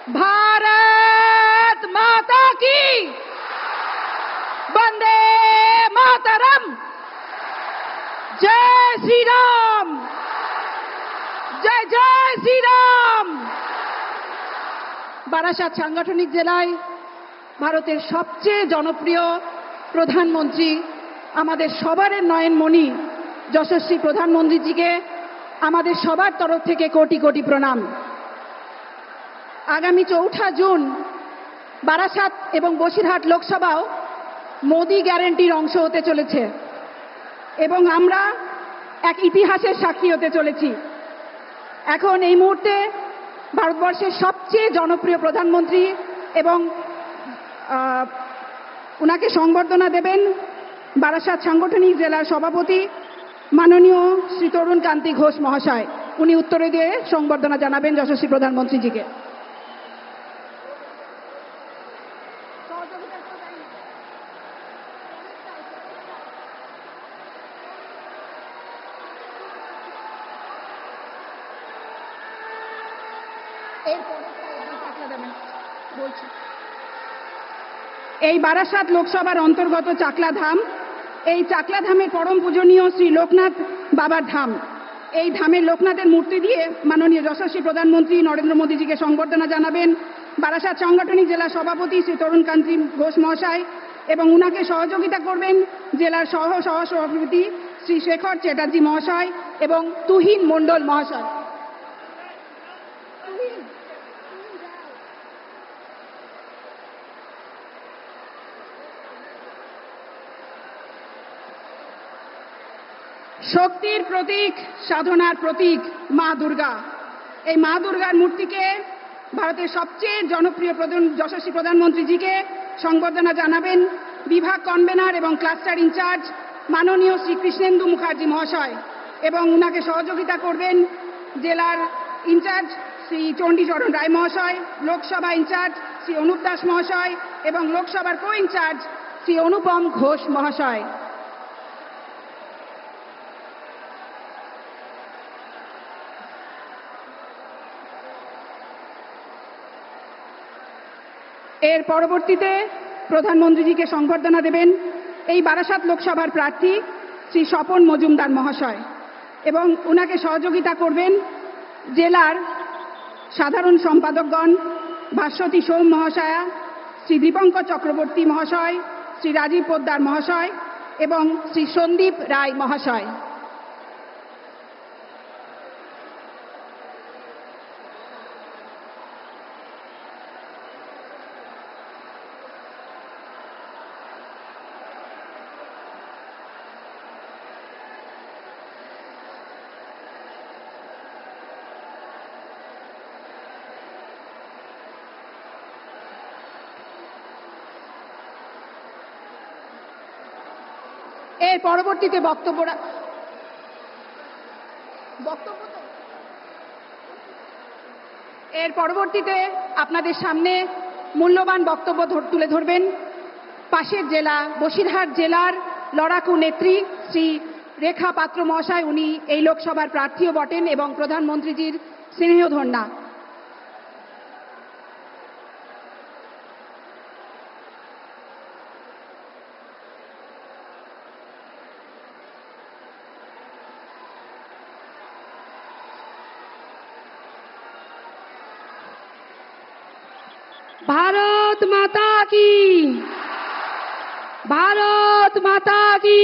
भारत माता की वंदे मातरम। जय श्री राम, जय जय श्री राम। বারাসাত সাংগঠনিক জেলায় ভারতের সবচেয়ে জনপ্রিয় প্রধানমন্ত্রী, আমাদের সবার নয়নমণি যশস্বী প্রধানমন্ত্রীজিকে আমাদের সবার তরফ থেকে কোটি কোটি প্রণাম। আগামী ৪ঠা জুন বারাসাত এবং বসিরহাট লোকসভাও মোদি গ্যারান্টির অংশ হতে চলেছে এবং আমরা এক ইতিহাসের সাক্ষী হতে চলেছি। এখন এই মুহূর্তে ভারতবর্ষের সবচেয়ে জনপ্রিয় প্রধানমন্ত্রী এবং ওনাকে সংবর্ধনা দেবেন বারাসাত সাংগঠনিক জেলার সভাপতি মাননীয় শ্রী তরুণ কান্তি ঘোষ মহাশয়। উনি উত্তরে দিয়ে সংবর্ধনা জানাবেন যশস্বী প্রধানমন্ত্রীজিকে। এই বারাসাত লোকসভার অন্তর্গত চাকলা ধাম, এই চাকলা ধামের পরম পূজনীয় শ্রী লোকনাথ বাবার ধাম। এই ধামের লোকনাথের মূর্তি দিয়ে মাননীয় যশস্বী প্রধানমন্ত্রী নরেন্দ্র মোদীজিকে সংবর্ধনা জানাবেন বারাসাত সাংগঠনিক জেলা সভাপতি শ্রী তরুণ কান্তি ঘোষ মহাশয় এবং উনাকে সহযোগিতা করবেন জেলার সহ সভাপতি শ্রী শেখর চ্যাটার্জি মহাশয় এবং তুহিন মণ্ডল মহাশয়। শক্তির প্রতীক, সাধনার প্রতীক মা দুর্গা। এই মা দুর্গার মূর্তিকে ভারতের সবচেয়ে জনপ্রিয় যশস্বী প্রধানমন্ত্রীজিকে সংবর্ধনা জানাবেন বিভাগ কনভেনার এবং ক্লাস্টার ইনচার্জ মাননীয় শ্রী কৃষ্ণেন্দু মুখার্জি মহাশয় এবং উনাকে সহযোগিতা করবেন জেলার ইনচার্জ শ্রী চণ্ডীচরণ রায় মহাশয়, লোকসভা ইনচার্জ শ্রী অনুপ দাস মহাশয় এবং লোকসভার কো ইনচার্জ শ্রী অনুপম ঘোষ মহাশয়। এর পরবর্তীতে প্রধানমন্ত্রীজিকে সংবর্ধনা দেবেন এই বারাসাত লোকসভার প্রার্থী শ্রী স্বপন মজুমদার মহাশয় এবং ওনাকে সহযোগিতা করবেন জেলার সাধারণ সম্পাদকগণ ভাস্বতী সোম মহাশয়া, শ্রী দীপঙ্কর চক্রবর্তী মহাশয়, শ্রী রাজীব পোদ্দার মহাশয় এবং শ্রী সন্দীপ রায় মহাশয়। এর পরবর্তীতে এর পরবর্তীতে আপনাদের সামনে মূল্যবান বক্তব্য তুলে ধরবেন পাশের জেলা বসিরহাট জেলার লড়াকু নেত্রী শ্রী রেখা পাত্র মহাশয়। উনি এই লোকসভার প্রার্থীও বটেন এবং প্রধানমন্ত্রীজির স্নেহধন্যা। भारत माता की, भारत माता की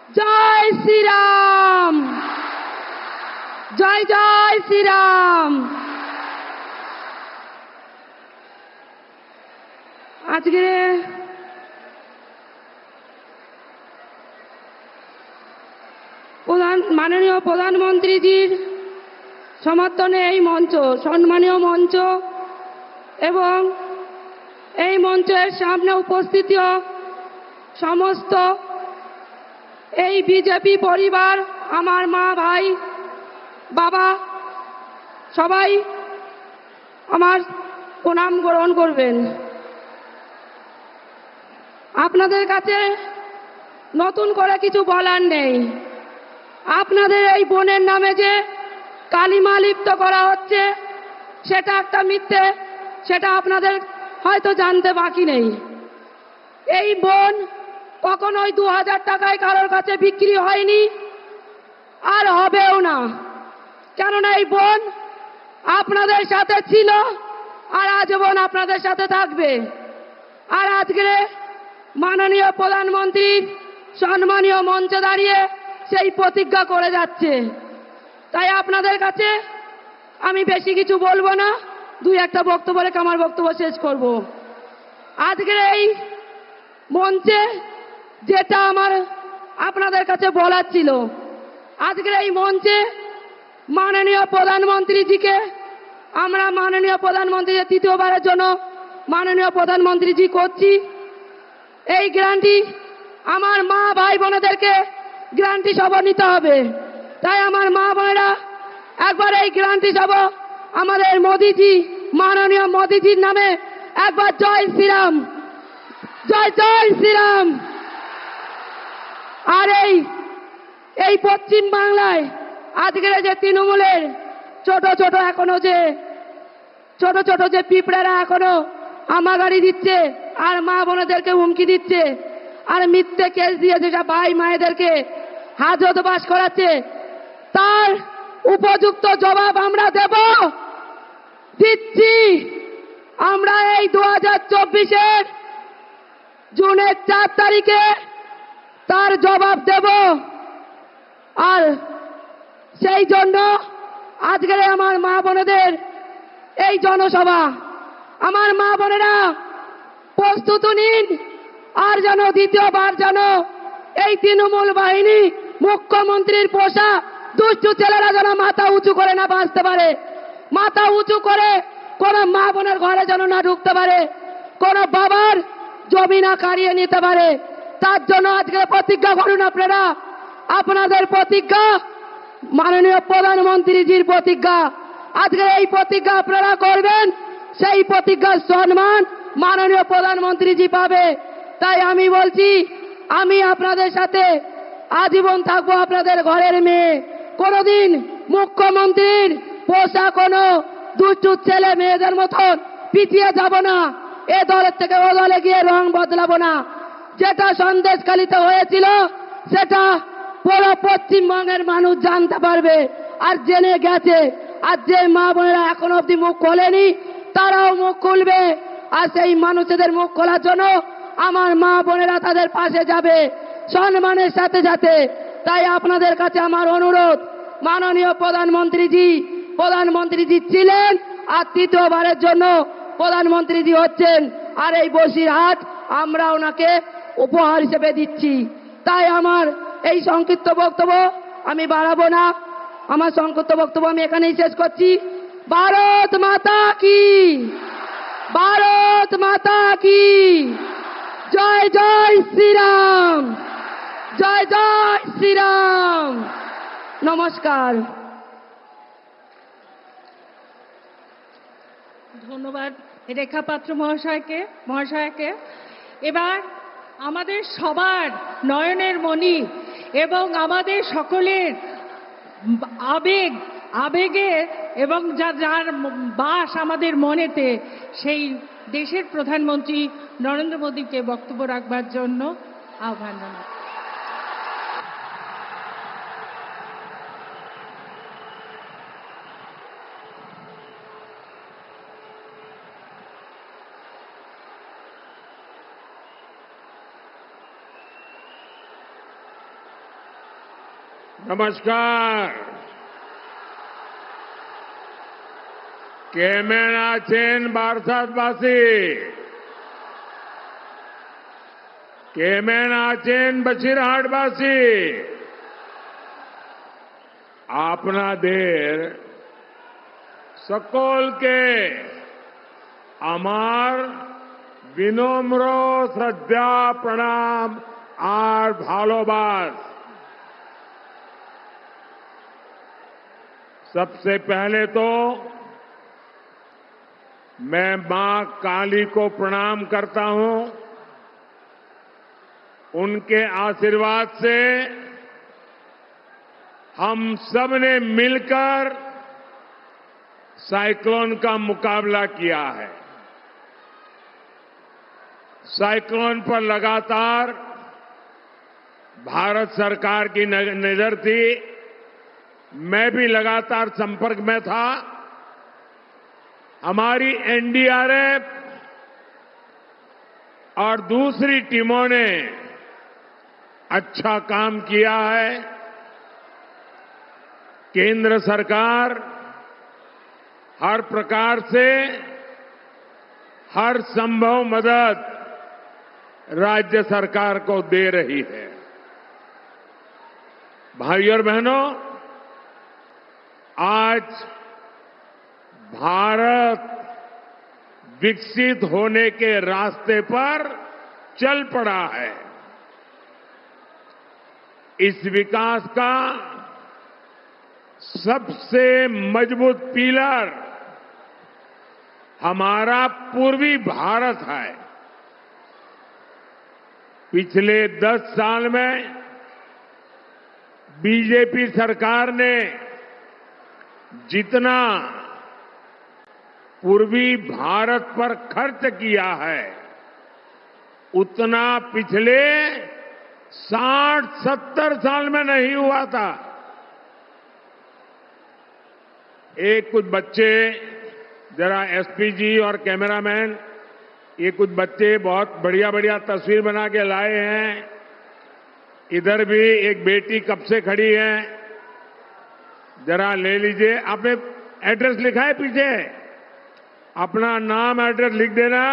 जय श्री राम, जय जय श्री राम। আজকে মাননীয় প্রধানমন্ত্রীজির সমর্থনে এই মঞ্চ, সম্মানীয় মঞ্চ এবং এই মঞ্চের সামনে উপস্থিত সমস্ত এই বিজেপি পরিবার, আমার মা, ভাই, বাবা সবাই আমার প্রণাম গ্রহণ করবেন। আপনাদের কাছে নতুন করে কিছু বলার নেই। আপনাদের এই বোনের নামে যে কালিমা লিপ্ত করা হচ্ছে সেটা একটা মিথ্যে, সেটা আপনাদের হয়তো জানতে বাকি নেই। এই বোন কখনোই 2000 টাকায় কারোর কাছে বিক্রি হয়নি, আর হবেও না। কেননা এই বোন আপনাদের সাথে ছিল, আর আজীবন আপনাদের সাথে থাকবে। আর আজকে মাননীয় প্রধানমন্ত্রী সম্মানীয় মঞ্চে দাঁড়িয়ে সেই প্রতিজ্ঞা করে যাচ্ছে। তাই আপনাদের কাছে আমি বেশি কিছু বলবো না, দুই একটা বক্তব্য রেখে আমার বক্তব্য শেষ করব। আজকের এই মঞ্চে যেটা আমার আপনাদের কাছে বলার ছিল, আজকের এই মঞ্চে মাননীয় প্রধানমন্ত্রীজিকে আমরা মাননীয় প্রধানমন্ত্রীকে তৃতীয়বারের জন্য মাননীয় প্রধানমন্ত্রীজি করছি। এই গ্যারান্টি আমার মা ভাই বোনেদেরকে গ্যারান্টি সব নিতে হবে। তাই আমার মা বোনেরা একবার এই গ্যারান্টি সব আমাদের মোদিজি, মাননীয় মোদিজির নামে একবার জয় শ্রীরাম, জয় জয় শ্রীরাম। আর এই পশ্চিম বাংলায় আজকের যে তৃণমূলের ছোট ছোট যে পিঁপড়ারা এখনো হামাগাড়ি দিচ্ছে আর মা বোনেদেরকে হুমকি দিচ্ছে আর মিথ্যে কেস দিয়ে যেটা ভাই মায়েদেরকে হাজতবাস করাচ্ছে, তার উপযুক্ত জবাব আমরা দিচ্ছি। আমরা এই 2024-এর জুনের 4 তারিখে তার জবাব দেব। আর সেই জন্য আজকের আমার মা বোনেদের এই জনসভা, আমার মা বোনেরা প্রস্তুত নিন। আর যেন দ্বিতীয়বার যেন এই তৃণমূল বাহিনী, মুখ্যমন্ত্রীর পোষা দুষ্টু ছেলেরা যেন মাথা উঁচু করে না বাঁচতে পারে, মাথা উঁচু করে কোন মা বোনের ঘরে যেন না ঢুকতে পারে, কোন বাবার জমি না কাড়িয়ে নিতে পারে। তার জন্য আজকে প্রতিজ্ঞা করুন আপনারা। আপনাদের প্রতিজ্ঞা মাননীয় প্রধানমন্ত্রীজির প্রতিজ্ঞা। আজকে এই প্রতিজ্ঞা আপনারা করবেন, সেই প্রতিজ্ঞার সম্মান মাননীয় প্রধানমন্ত্রীজি পাবে। তাই আমি বলছি, আমি আপনাদের সাথে আজীবন থাকবো, আপনাদের ঘরের মেয়ে। কোনদিন মুখ্যমন্ত্রীর পোষা কোনো দুষ্টু ছেলে মেয়েদের মতন পিছিয়ে যাব না, এ দলের থেকে ও দলে গিয়ে রং বদলাবো না। যেটা সন্দেশখালিতে হয়েছিল সেটা পুরো পশ্চিমবঙ্গের মানুষ জানতে পারবে আর জেনে গেছে। আর যে মা বোনেরা এখন অব্দি মুখ খোলেনি তারাও মুখ খুলবে। আর সেই মানুষদের মুখ খোলার জন্য আমার মা বোনেরা তাদের পাশে যাবে সম্মানের সাথে সাথে। তাই আপনাদের কাছে আমার অনুরোধ, মাননীয় প্রধানমন্ত্রীজি ছিলেন আর তৃতীয়বারের জন্য প্রধানমন্ত্রীজি হচ্ছেন। আর এই বসিরহাট আমরা ওনাকে উপহার হিসেবে দিচ্ছি। তাই আমার এই সংক্ষিপ্ত বক্তব্য আমি বাড়াবো না, আমার সংক্ষিপ্ত বক্তব্য আমি এখানেই শেষ করছি। ভারত মাতা কি, ভারত মাতা কি, জয় জয় শ্রীরাম, জয় জয় শ্রীরাম। নমস্কার। ধন্যবাদ রেখা পাত্র মহাশয়াকে। এবার আমাদের সবার নয়নের মণি এবং আমাদের সকলের আবেগে এবং যার বাস আমাদের মনেতে, সেই দেশের প্রধানমন্ত্রী নরেন্দ্র মোদীকে বক্তব্য রাখবার জন্য আহ্বান জানাই। নমস্কার। কেমন আছেন বারাসাতবাসী? কেমন আছেন বসিরহাটবাসী? আপনাদের সকলকে আমার বিনম্র শ্রদ্ধা প্রণাম আর ভালোবাস। सबसे पहले तो मैं मां काली को प्रणाम करता हूं। उनके आशीर्वाद से हम सब ने मिलकर साइक्लोन का मुकाबला किया है। साइक्लोन पर लगातार भारत सरकार की नजर थी। मैं भी लगातार संपर्क में था। हमारी एनडीआरएफ और दूसरी टीमों ने अच्छा काम किया है। केंद्र सरकार हर प्रकार से हर संभव मदद राज्य सरकार को दे रही है। भाइयों और बहनों, आज भारत विकसित होने के रास्ते पर चल पड़ा है। इस विकास का सबसे मजबूत पिलर हमारा पूर्वी भारत है। पिछले 10 साल में बीजेपी सरकार ने जितना पूर्वी भारत पर खर्च किया है, उतना पिछले 60-70 साल में नहीं हुआ था। एक कुछ बच्चे, जरा एसपी जी और कैमरामैन, ये कुछ बच्चे बहुत बढ़िया बढ़िया तस्वीर बना के लाए हैं। इधर भी एक बेटी कब से खड़ी है, जरा ले लीजिए। आपने एड्रेस लिखा है पीछे? अपना नाम एड्रेस लिख देना,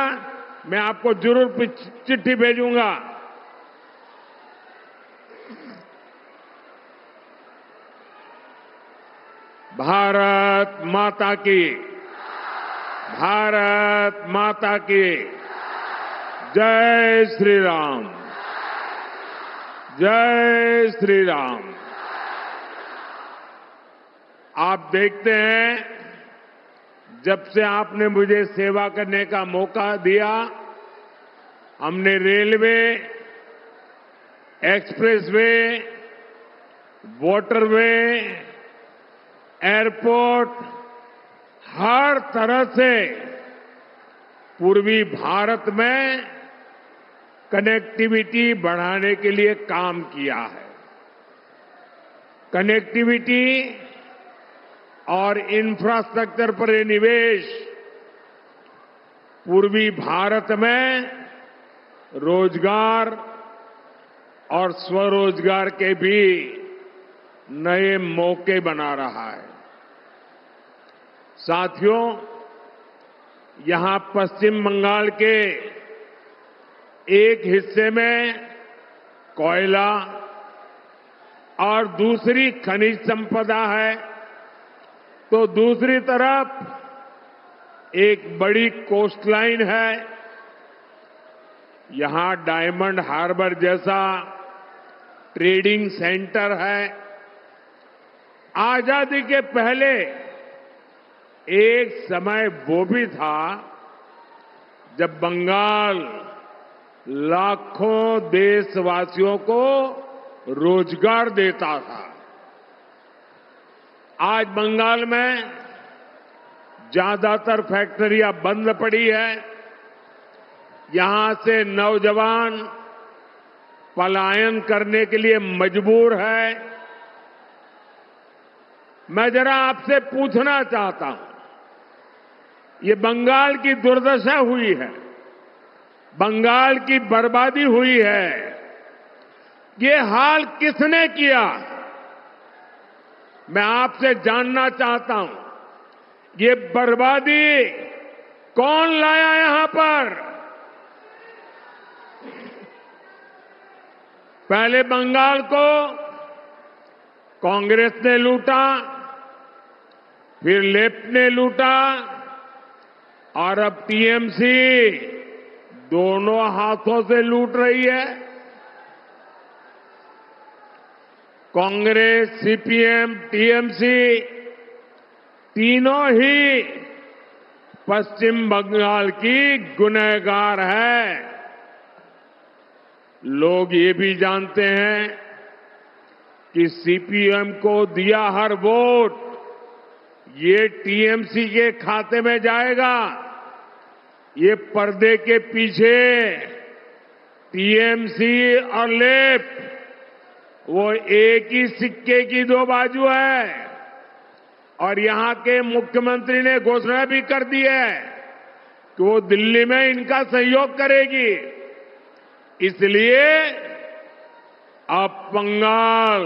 मैं आपको जरूर चिट्ठी भेजूंगा। भारत माता की, भारत माता की जय श्री राम, जय श्री राम। आप देखते हैं, जब से आपने मुझे सेवा करने का मौका दिया, हमने रेलवे, एक्सप्रेसवे, वाटरवे, एयरपोर्ट, हर तरह से पूर्वी भारत में कनेक्टिविटी बढ़ाने के लिए काम किया है। कनेक्टिविटी और इंफ्रास्ट्रक्चर पर निवेश पूर्वी भारत में रोजगार और स्वरोजगार के भी नए मौके बना रहा है। साथियों, यहां पश्चिम बंगाल के एक हिस्से में कोयला और दूसरी खनिज संपदा है, तो दूसरी तरफ एक बड़ी कोस्टलाइन है। यहां डायमंड हार्बर जैसा ट्रेडिंग सेंटर है। आजादी के पहले एक समय वो भी था जब बंगाल लाखों देशवासियों को रोजगार देता था। आज बंगाल में ज्यादातर फैक्ट्रियां बंद पड़ी है। यहां से नौजवान पलायन करने के लिए मजबूर है। मैं जरा आपसे पूछना चाहता हूं, ये बंगाल की दुर्दशा हुई है, बंगाल की बर्बादी हुई है, ये हाल किसने किया? मैं आपसे जानना चाहता हूं, ये बर्बादी कौन लाया यहां पर? पहले बंगाल को कांग्रेस ने लूटा, फिर लेफ्ट ने लूटा, और अब टीएमसी दोनों हाथों से लूट रही है। कांग्रेस, सीपीएम, टीएमसी तीनों ही पश्चिम बंगाल की गुनहगार है। लोग ये भी जानते हैं कि सीपीएम को दिया हर वोट ये टीएमसी के खाते में जाएगा। ये पर्दे के पीछे टीएमसी और लेप वो एक ही सिक्के की दो बाजू है। और यहां के मुख्यमंत्री ने घोषणा भी कर दी है कि वो दिल्ली में इनका सहयोग करेगी। इसलिए अब बंगाल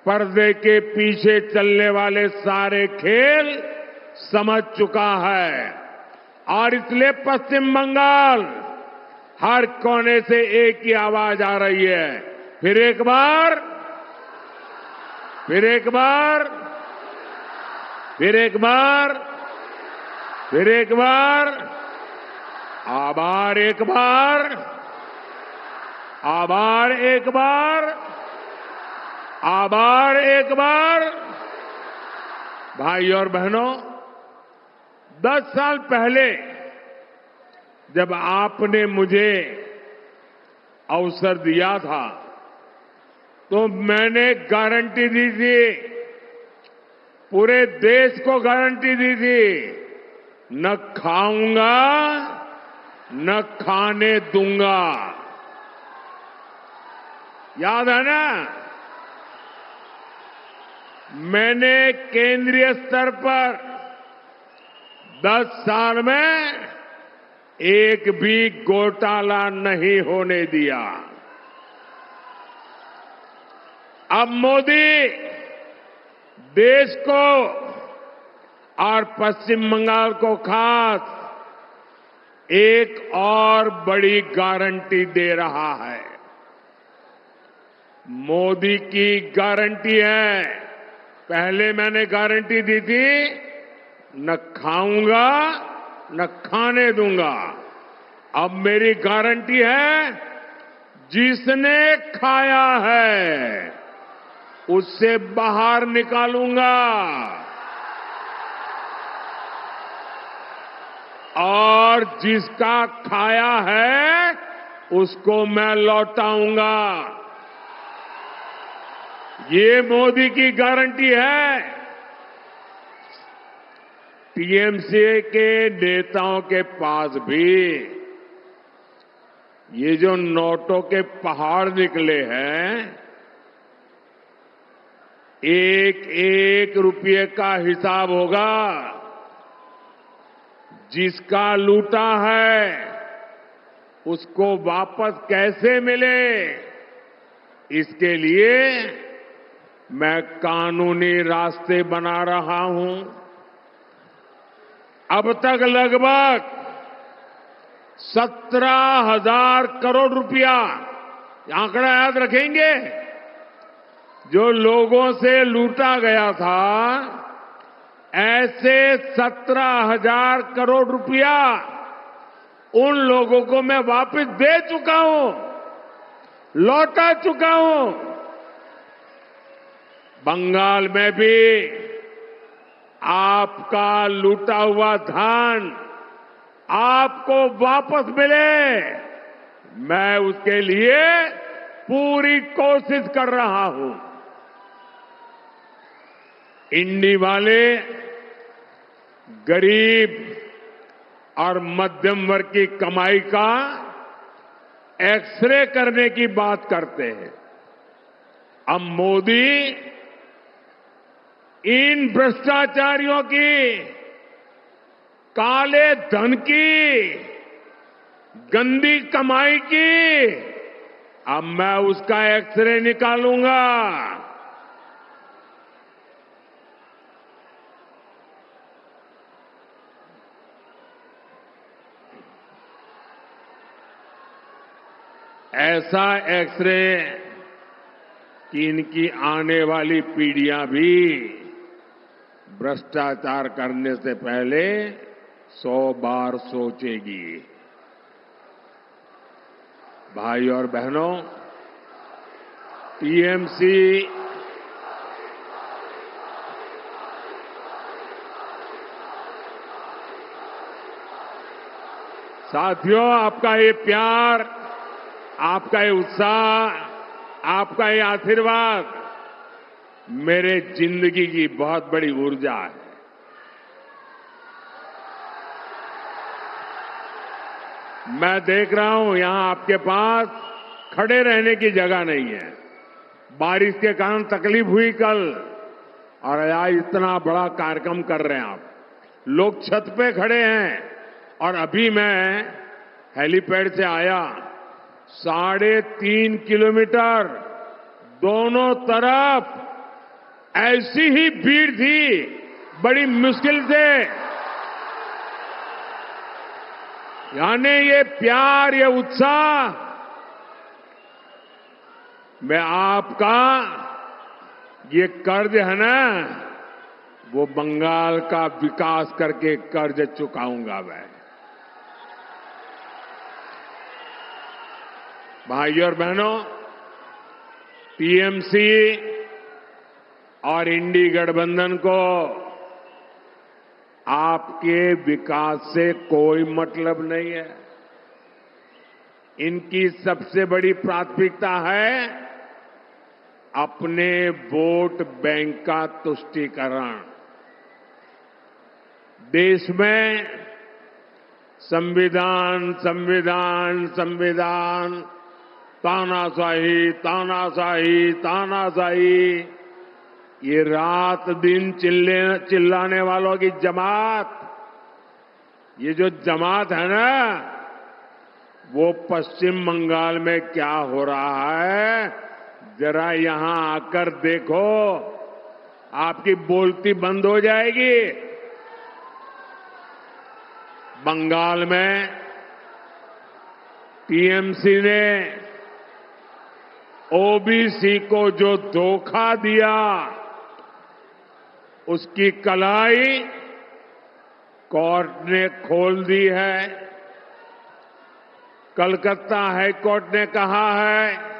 पर्दे के पीछे चलने वाले सारे खेल समझ चुका है और इसलिए पश्चिम बंगाल हर कोने से एक ही आवाज आ रही है। फिर एक बार, फिर एक बार, फिर एक बार, फिर एक बार, आभार एक बार, आभार एक बार, आभार एक बार। भाई और बहनों, 10 साल पहले जब आपने मुझे अवसर दिया था तो मैंने गारंटी दी थी, पूरे देश को गारंटी दी थी, न खाऊंगा न खाने दूंगा। याद है ना? मैंने केंद्रीय स्तर पर 10 साल में एक भी घोटाला नहीं होने दिया। अब मोदी देश को और पश्चिम बंगाल को खास एक और बड़ी गारंटी दे रहा है। मोदी की गारंटी है, पहले मैंने गारंटी दी थी, न खाऊंगा न खाने दूंगा। अब मेरी गारंटी है, जिसने खाया है उससे बाहर निकालूंगा और जिसका खाया है उसको मैं लौटाऊंगा। ये मोदी की गारंटी है। टीएमसी के नेताओं के पास भी ये जो नोटों के पहाड़ निकले हैं, एक एक रुपये का हिसाब होगा। जिसका लूटा है उसको वापस कैसे मिले, इसके लिए मैं कानूनी रास्ते बना रहा हूं। अब तक लगभग 17,000 करोड़ रुपया, आंकड़ा याद रखेंगे, जो लोगों से लूटा गया था, ऐसे 17,000 करोड़ रुपया उन लोगों को मैं वापस दे चुका हूं, लौटा चुका हूं। बंगाल में भी आपका लूटा हुआ धन आपको वापस मिले, मैं उसके लिए पूरी कोशिश कर रहा हूं। इंडी वाले गरीब और मध्यम वर्ग की कमाई का एक्सरे करने की बात करते हैं। अब मोदी इन भ्रष्टाचारियों की, काले धन की, गंदी कमाई की, अब मैं उसका एक्सरे निकालूंगा। ऐसा एक्सरे कि इनकी आने वाली पीढ़ियां भी भ्रष्टाचार करने से पहले 100 बार सोचेगी। भाई और बहनों, टीएमसी साथियों, आपका ये प्यार, आपका ये उत्साह, आपका ये आशीर्वाद मेरे जिंदगी की बहुत बड़ी ऊर्जा है। मैं देख रहा हूं यहां आपके पास खड़े रहने की जगह नहीं है। बारिश के कारण तकलीफ हुई कल, और आज इतना बड़ा कार्यक्रम कर रहे हैं आप। लोग छत पे खड़े हैं, और अभी मैं हेलीपैड से आया, 3.5 किलोमीटर दोनों तरफ ऐसी ही भीड़ थी, बड़ी मुश्किल से। यानी ये प्यार, ये उत्साह, मैं आपका ये कर्ज है ना, वो बंगाल का विकास करके कर्ज चुकाऊंगा मैं। भाइयों और बहनों, टीएमसी और इंडी गठबंधन को आपके विकास से कोई मतलब नहीं है। इनकी सबसे बड़ी प्राथमिकता है अपने वोट बैंक का तुष्टीकरण। देश में संविधान संविधान संविधान, तानाशाही तानाशाही तानाशाही, ये रात दिन चिल्लाने वालों की जमात, ये जो जमात है ना, वो पश्चिम बंगाल में क्या हो रहा है जरा यहां आकर देखो, आपकी बोलती बंद हो जाएगी। बंगाल में टीएमसी ने ओबीसी को जो धोखा दिया, उसकी कलाई कोर्ट ने खोल दी है। कलकत्ता हाई कोर्ट ने कहा है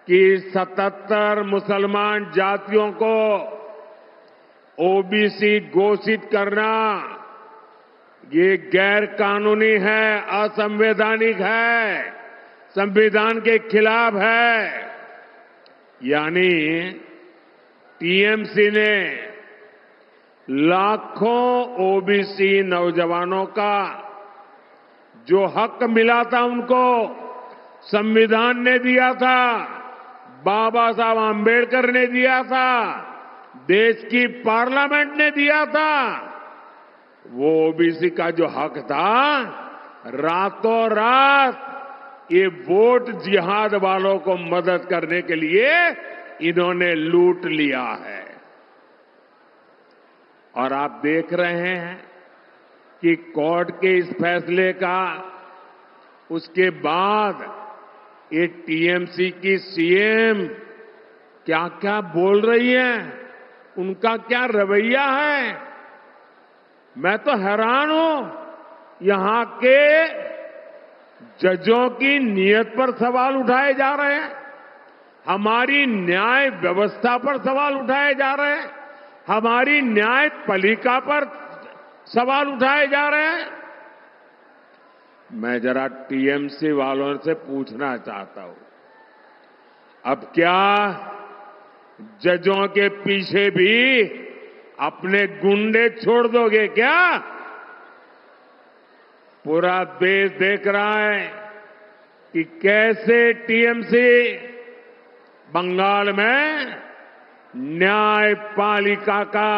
कि 77 मुसलमान जातियों को ओबीसी घोषित करना ये गैर कानूनी है, असंवैधानिक है, संविधान के खिलाफ है। यानी टीएमसी ने लाखों ओबीसी नौजवानों का जो हक मिला था उनको संविधान ने दिया था, बाबा साहब आंबेडकर ने दिया था, देश की पार्लियामेंट ने दिया था, वो ओबीसी का जो हक था, रातों रात ये वोट जिहाद वालों को मदद करने के लिए इन्होंने लूट लिया है। और आप देख रहे हैं कि कोर्ट के इस फैसले का उसके बाद ये टीएमसी की सीएम क्या क्या बोल रही है, उनका क्या रवैया है। मैं तो हैरान हूं। यहां के जजों की नीयत पर सवाल उठाए जा रहे हैं, हमारी न्याय व्यवस्था पर सवाल उठाए जा रहे हैं, हमारी न्याय पालिका पर सवाल उठाए जा रहे हैं। मैं जरा टीएमसी वालों से पूछना चाहता हूं, अब क्या जजों के पीछे भी अपने गुंडे छोड़ दोगे क्या? पूरा देश देख रहा है कि कैसे टीएमसी बंगाल में न्यायपालिका का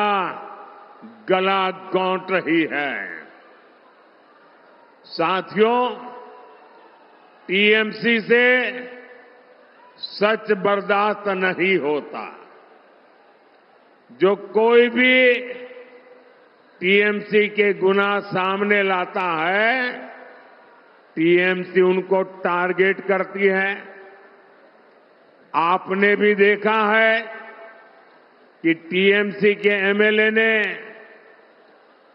गला गौंट रही है। साथियों, टीएमसी से सच बर्दाश्त नहीं होता। जो कोई भी टीएमसी के गुनाह सामने लाता है, टीएमसी उनको टारगेट करती है। आपने भी देखा है कि टीएमसी के एमएलए ने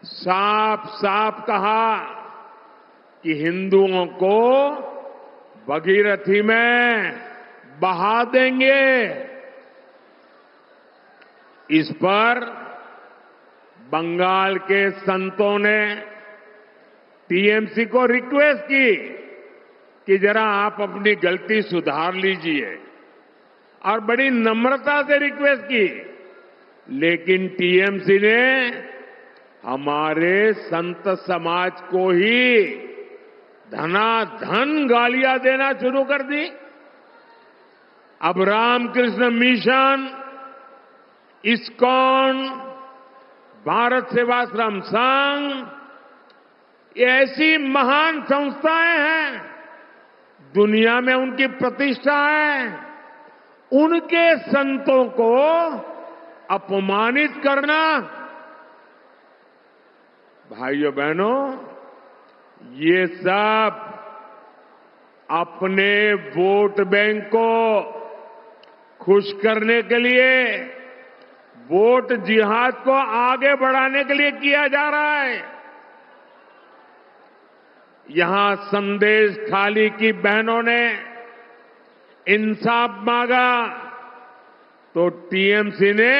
साफ साफ कहा कि हिंदुओं को भगीरथी में बहा देंगे। इस पर बंगाल के संतों ने टीएमसी को रिक्वेस्ट की कि जरा आप अपनी गलती सुधार लीजिए, और बड़ी नम्रता से रिक्वेस्ट की, लेकिन टीएमसी ने हमारे संत समाज को ही धनाधन गालियां देना शुरू कर दी। अब रामकृष्ण मिशन, इस्कॉन, भारत सेवाश्रम संघ, ये ऐसी महान संस्थाएं हैं, दुनिया में उनकी प्रतिष्ठा है, उनके संतों को अपमानित करना, भाइयों बहनों, ये सब अपने वोट बैंक को खुश करने के लिए, वोट जिहाद को आगे बढ़ाने के लिए किया जा रहा है। यहां संदेश खाली की बहनों ने इंसाफ मांगा तो टीएमसी ने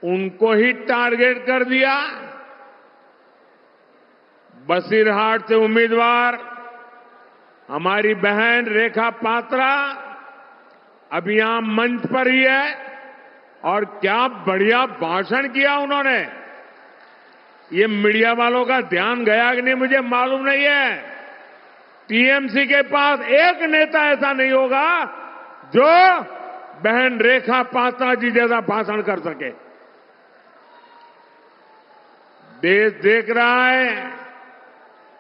उनको ही टारगेट कर दिया। बसीरहाट से उम्मीदवार हमारी बहन रेखा पात्रा अभी यहां मंच पर ही है और क्या बढ़िया भाषण किया उन्होंने। ये मीडिया वालों का ध्यान गया कि नहीं मुझे मालूम नहीं है। टीएमसी के पास एक नेता ऐसा नहीं होगा जो बहन रेखा पात्रा जी जैसा भाषण कर सके। देश देख रहा है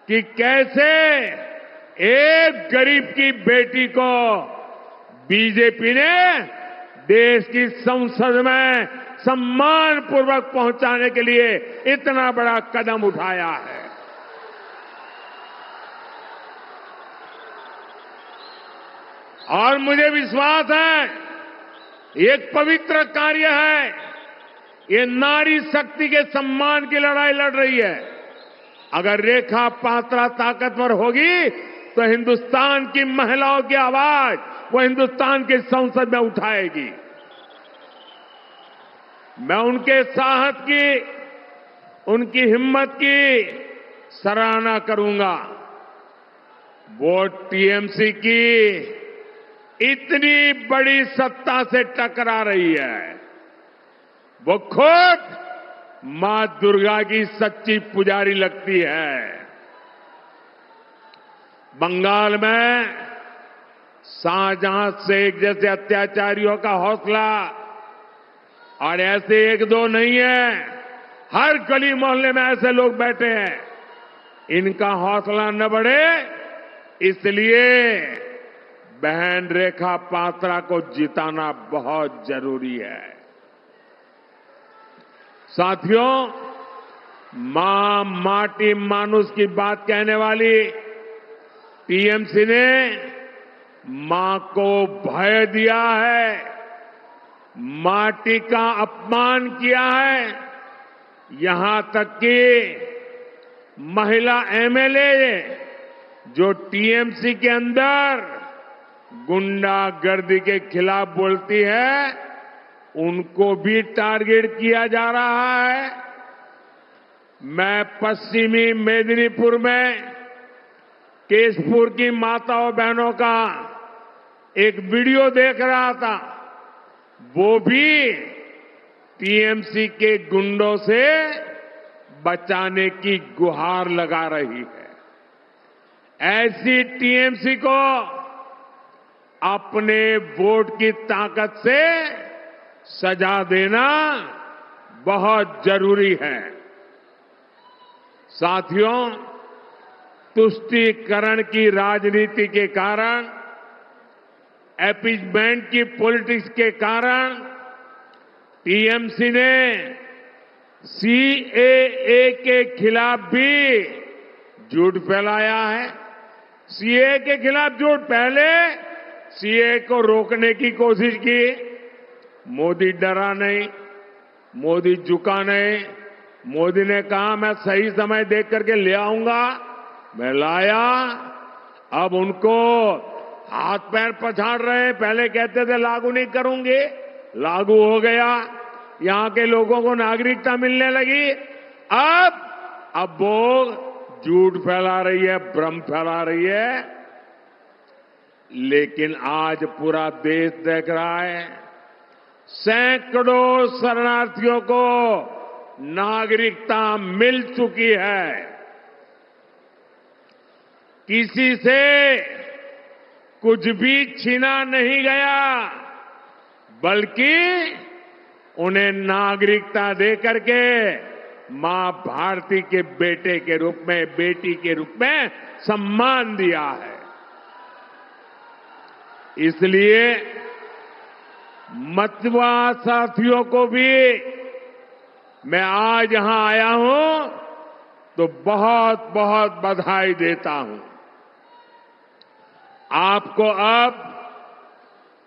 कि कैसे एक गरीब की बेटी को बीजेपी ने देश की संसद में सम्मान पूर्वक पहुंचाने के लिए इतना बड़ा कदम उठाया है। और मुझे विश्वास है एक पवित्र कार्य है, ये नारी शक्ति के सम्मान की लड़ाई लड़ रही है। अगर रेखा पात्रा ताकतवर होगी तो हिंदुस्तान की महिलाओं की आवाज वो हिंदुस्तान की संसद में उठाएगी। मैं उनके साहस की, उनकी हिम्मत की सराहना करूंगा। वो टीएमसी की इतनी बड़ी सत्ता से टकरा रही है, वो खुद मां दुर्गा की सच्ची पुजारी लगती है। बंगाल में शाहजहां शेख जैसे अत्याचारियों का हौसला, और ऐसे एक दो नहीं है, हर गली मोहल्ले में ऐसे लोग बैठे हैं। इनका हौसला न बढ़े इसलिए बहन रेखा पात्रा को जिताना बहुत जरूरी है। साथियों, मां माटी मानुष की बात कहने वाली टीएमसी ने मां को भय दिया है, माटी का अपमान किया है। यहां तक कि महिला एमएलए जो टीएमसी के अंदर गुंडागर्दी के खिलाफ बोलती है, उनको भी टारगेट किया जा रहा है। मैं पश्चिमी मेदिनीपुर में केशपुर की माताओं बहनों का एक वीडियो देख रहा था। वो भी टीएमसी के गुंडों से बचाने की गुहार लगा रही है। ऐसी टीएमसी को अपने वोट की ताकत से सजा देना बहुत जरूरी है। साथियों, तुष्टीकरण की राजनीति के कारण, अपीजमेंट की पॉलिटिक्स के कारण टीएमसी ने सीएए के खिलाफ भी झूठ फैलाया है। सीएए के खिलाफ झूठ, पहले सीएए को रोकने की कोशिश की, मोदी डरा नहीं, मोदी झुका नहीं। मोदी ने कहा मैं सही समय देख करके ले आऊंगा, मैं लाया। अब उनको हाथ पैर पछाड़ रहे हैं। पहले कहते थे लागू नहीं करूंगे, लागू हो गया, यहां के लोगों को नागरिकता मिलने लगी। अब वो झूठ फैला रही है, भ्रम फैला रही है। लेकिन आज पूरा देश देख रहा है, सैकड़ों शरणार्थियों को नागरिकता मिल चुकी है। किसी से कुछ भी छीना नहीं गया, बल्कि उन्हें नागरिकता देकर के मां भारती के बेटे के रूप में, बेटी के रूप में सम्मान दिया है। इसलिए मतवा साथियों को भी मैं आज यहां आया हूं तो बहुत बहुत बधाई देता हूं। आपको अब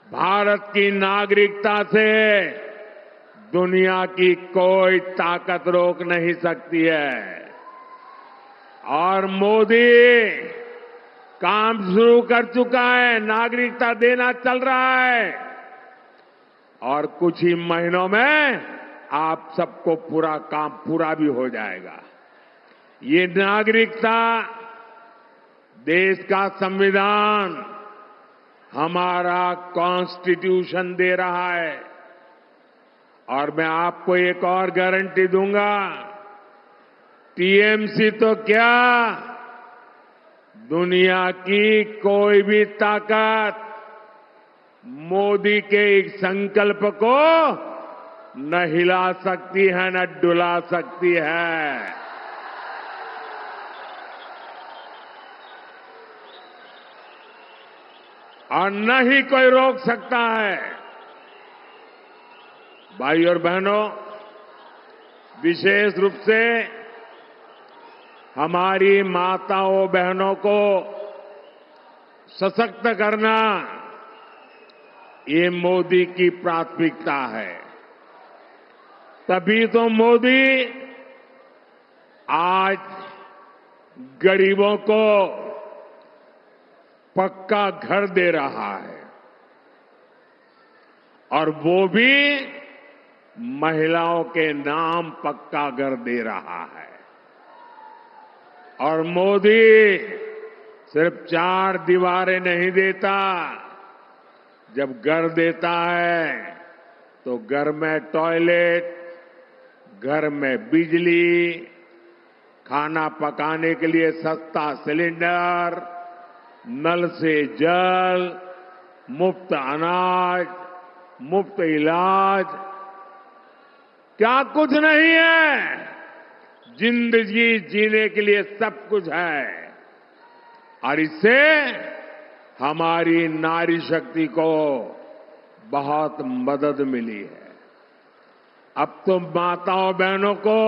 भारत की नागरिकता से दुनिया की कोई ताकत रोक नहीं सकती है। और मोदी काम शुरू कर चुका है, नागरिकता देना चल रहा है और कुछ ही महीनों में आप सबको पूरा काम पूरा भी हो जाएगा। ये नागरिकता देश का संविधान, हमारा कॉन्स्टिट्यूशन दे रहा है। और मैं आपको एक और गारंटी दूंगा, टीएमसी तो क्या, दुनिया की कोई भी ताकत मोदी के एक संकल्प को न हिला सकती है, न डुला सकती है। और न ही कोई रोक सकता है। भाई और बहनों, विशेष रूप से हमारी माताओं बहनों को सशक्त करना, ये मोदी की प्राथमिकता है। तभी तो मोदी आज गरीबों को पक्का घर दे रहा है, और वो भी महिलाओं के नाम पक्का घर दे रहा है। और मोदी सिर्फ 4 दीवारें नहीं देता, जब घर देता है तो घर में टॉयलेट, घर में बिजली, खाना पकाने के लिए सस्ता सिलेंडर, नल से जल, मुफ्त अनाज, मुफ्त इलाज, क्या कुछ नहीं है। जिंदगी जीने के लिए सब कुछ है। और इससे हमारी नारी शक्ति को बहुत मदद मिली है। अब तो माताओं बहनों को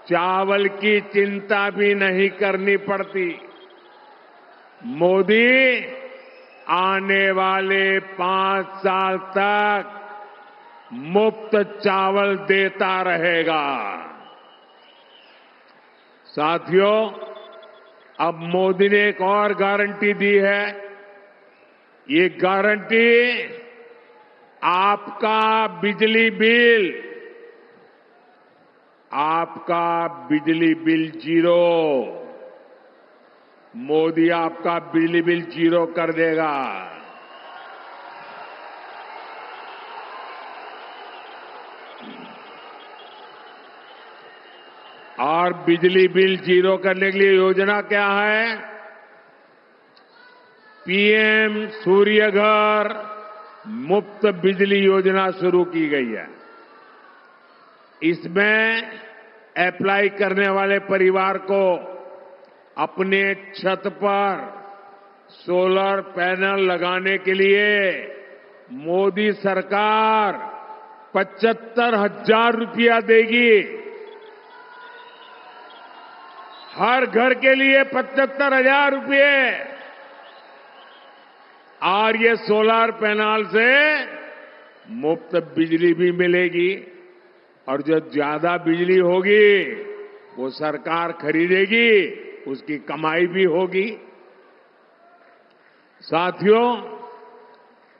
चावल की चिंता भी नहीं करनी पड़ती। मोदी आने वाले 5 साल तक मुफ्त चावल देता रहेगा। साथियों, अब मोदी ने एक और गारंटी दी है। ये गारंटी आपका बिजली बिल जीरो। मोदी आपका बिजली बिल जीरो कर देगा। और बिजली बिल जीरो करने के लिए योजना क्या है? पीएम सूर्य घर मुफ्त बिजली योजना शुरू की गई है। इसमें अप्लाई करने वाले परिवार को अपने छत पर सोलर पैनल लगाने के लिए मोदी सरकार 75,000 रुपया देगी। हर घर के लिए 75,000 रुपये। और ये सोलर पैनल से मुफ्त बिजली भी मिलेगी, और जो ज्यादा बिजली होगी वो सरकार खरीदेगी, उसकी कमाई भी होगी। साथियों,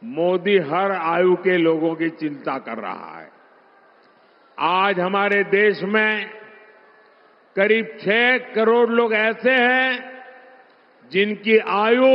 मोदी हर आयु के लोगों की चिंता कर रहा है। आज हमारे देश में करीब 6 करोड़ लोग ऐसे हैं जिनकी आयु